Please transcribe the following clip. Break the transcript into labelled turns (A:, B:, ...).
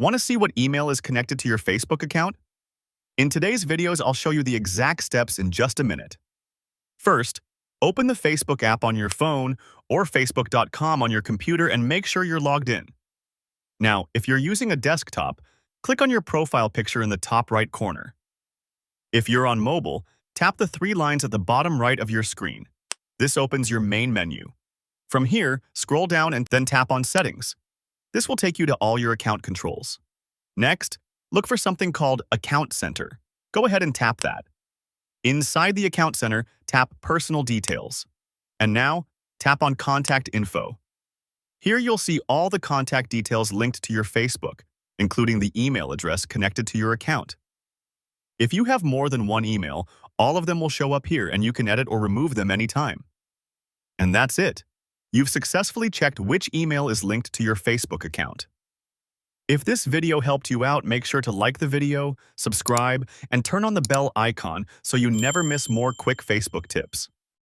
A: Want to see what email is connected to your Facebook account? In today's videos, I'll show you the exact steps in just a minute. First, open the Facebook app on your phone or facebook.com on your computer and make sure you're logged in. Now, if you're using a desktop, click on your profile picture in the top right corner. If you're on mobile, tap the three lines at the bottom right of your screen. This opens your main menu. From here, scroll down and then tap on Settings. This will take you to all your account controls. Next, look for something called Account Center. Go ahead and tap that. Inside the Account Center, tap Personal Details. And now, tap on Contact Info. Here you'll see all the contact details linked to your Facebook, including the email address connected to your account. If you have more than one email, all of them will show up here and you can edit or remove them anytime. And that's it. You've successfully checked which email is linked to your Facebook account. If this video helped you out, make sure to like the video, subscribe, and turn on the bell icon so you never miss more quick Facebook tips.